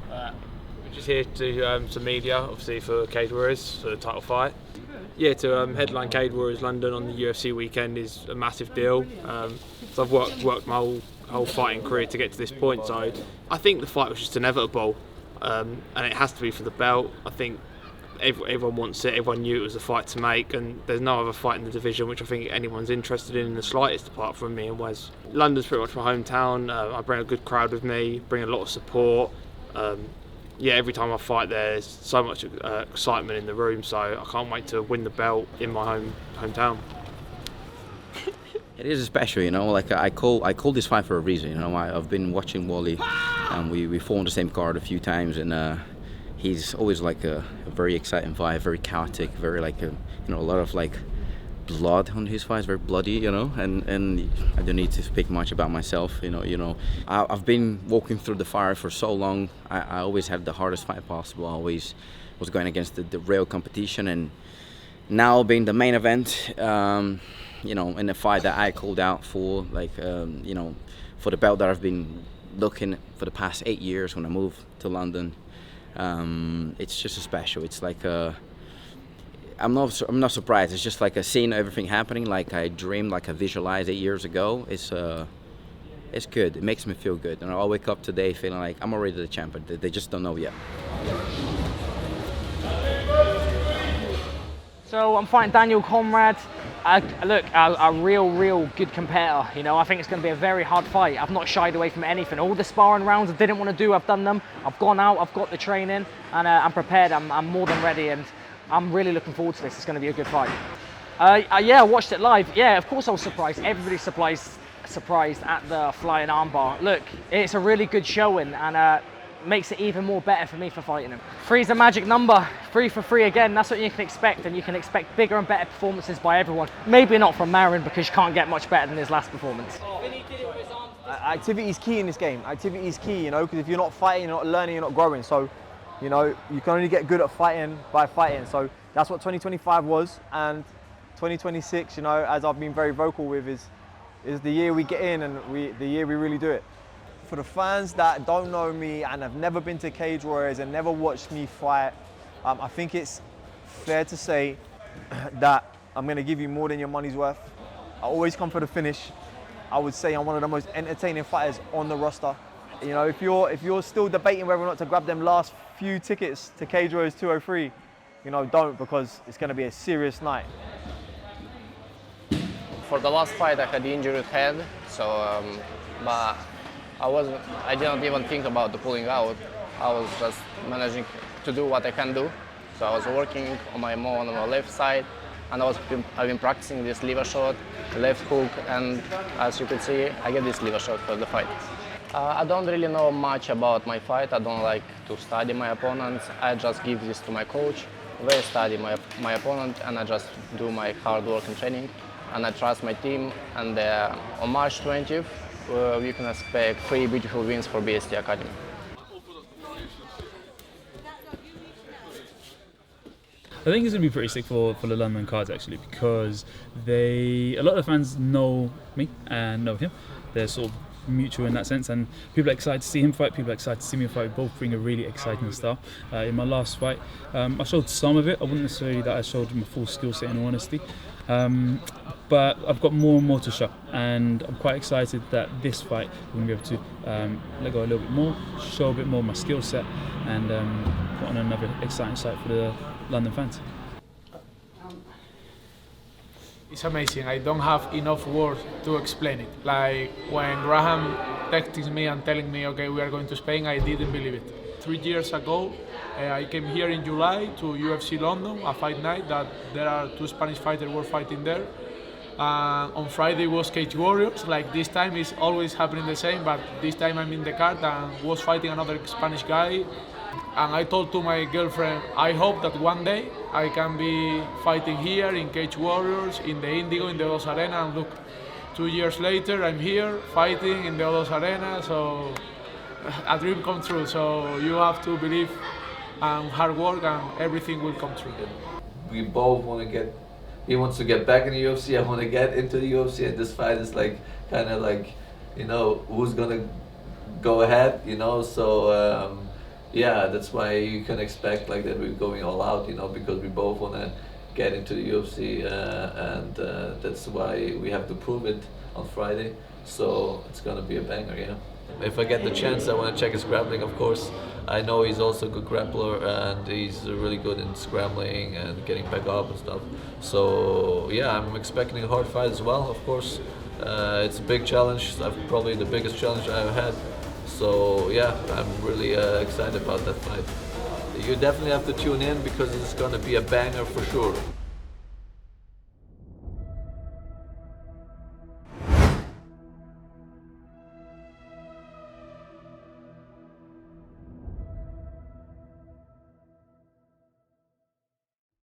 We're just here to do some media, obviously for Cage Warriors for the title fight. Yeah, to headline Cage Warriors London on the UFC weekend is a massive deal. So I've worked my whole fighting career to get to this point. So I think the fight was just inevitable, and it has to be for the belt. I think everyone wants it. Everyone knew it was a fight to make, and there's no other fight in the division which I think anyone's interested in the slightest, apart from me and Wes. London's pretty much my hometown. I bring a good crowd with me, bring a lot of support. Yeah, every time I fight there's so much excitement in the room, so I can't wait to win the belt in my hometown. It is special, you know. Like I call this fight for a reason, you know. I've been watching Wally, and we fought on the same card a few times, and he's always like a very exciting fight, very chaotic, very like a lot of like blood on his fights, very bloody, you know. And I don't need to speak much about myself, you know. I've been walking through the fire for so long. I always had the hardest fight possible. I always was going against the real competition, and now being the main event, you know, in a fight that I called out for, like you know, for the belt that I've been looking for the past 8 years when I moved to London. It's just special. It's like I'm not surprised. It's just like a seeing everything happening, like I dreamed, like I visualized 8 years ago. It's good. It makes me feel good, and I'll wake up today feeling like I'm already the champion. They just don't know yet. So I'm fighting Daniel Conrad. Look, a real good competitor. You know, I think it's going to be a very hard fight. I've not shied away from anything. All the sparring rounds I didn't want to do, I've done them. I've gone out, I've got the training, and I'm prepared. I'm more than ready, and I'm really looking forward to this. It's going to be a good fight. Yeah, I watched it live. Yeah, of course I was surprised. Everybody's surprised at the flying armbar. Look, it's a really good showing, and makes it even more better for me for fighting him. 3's a magic number. 3 for 3 again. That's what you can expect, and you can expect bigger and better performances by everyone. Maybe not from Marin, because you can't get much better than his last performance. Activity is key in this game. Activity is key, you know, because if you're not fighting, you're not learning, you're not growing. So, you know, you can only get good at fighting by fighting. So that's what 2025 was, and 2026, you know, as I've been very vocal with, is the year we get in, and the year we really do it. For the fans that don't know me and have never been to Cage Warriors and never watched me fight, I think it's fair to say that I'm going to give you more than your money's worth. I always come for the finish. I would say I'm one of the most entertaining fighters on the roster. You know, if you're still debating whether or not to grab them last few tickets to Cage Warriors 203, you know, don't, because it's going to be a serious night. For the last fight, I had the injured head, so but I didn't even think about the pulling out. I was just managing to do what I can do. So I was working on my left side, and I've been practicing this liver shot, left hook, and as you could see, I get this liver shot for the fight. I don't really know much about my fight. I don't like to study my opponents. I just give this to my coach. They study my opponent, and I just do my hard work and training, and I trust my team. And on March 20th, you can expect 3 beautiful wins for BST Academy. I think it's going to be pretty sick for the London cards, actually, because a lot of the fans know me and know him. They're sort of mutual in that sense, and people are excited to see him fight, people are excited to see me fight. We both bring a really exciting style. In my last fight, I showed some of it. I wouldn't necessarily that I showed my full skill set, in all honesty. But I've got more and more to show, and I'm quite excited that this fight I'm going to be able to let go a little bit more, show a bit more of my skill set, and put on another exciting sight for the London fans. It's amazing. I don't have enough words to explain it. Like when Graham texted me and telling me, okay, we are going to Spain, I didn't believe it. 3 years ago, I came here in July to UFC London, a fight night that there are 2 Spanish fighters were fighting there. On Friday was Cage Warriors. Like this time is always happening the same, but this time I'm in the card and was fighting another Spanish guy. And I told to my girlfriend, I hope that one day I can be fighting here in Cage Warriors, in the Indigo, in the Odos Arena. And look, 2 years later, I'm here fighting in the Odos Arena. So a dream come true. So you have to believe and hard work, and everything will come true. We both want to get. He wants to get back in the UFC. I want to get into the UFC, and this fight is like kind of like you know, who's gonna go ahead, you know. So yeah, that's why you can expect like that we're going all out, you know, because we both wanna get into the UFC, and that's why we have to prove it on Friday. So it's gonna be a banger, yeah. If I get the chance, I want to check his grappling, of course. I know he's also a good grappler, and he's really good in scrambling and getting back up and stuff. So yeah, I'm expecting a hard fight as well, of course. It's a big challenge, probably the biggest challenge I've had. So yeah, I'm really excited about that fight. You definitely have to tune in because it's going to be a banger for sure.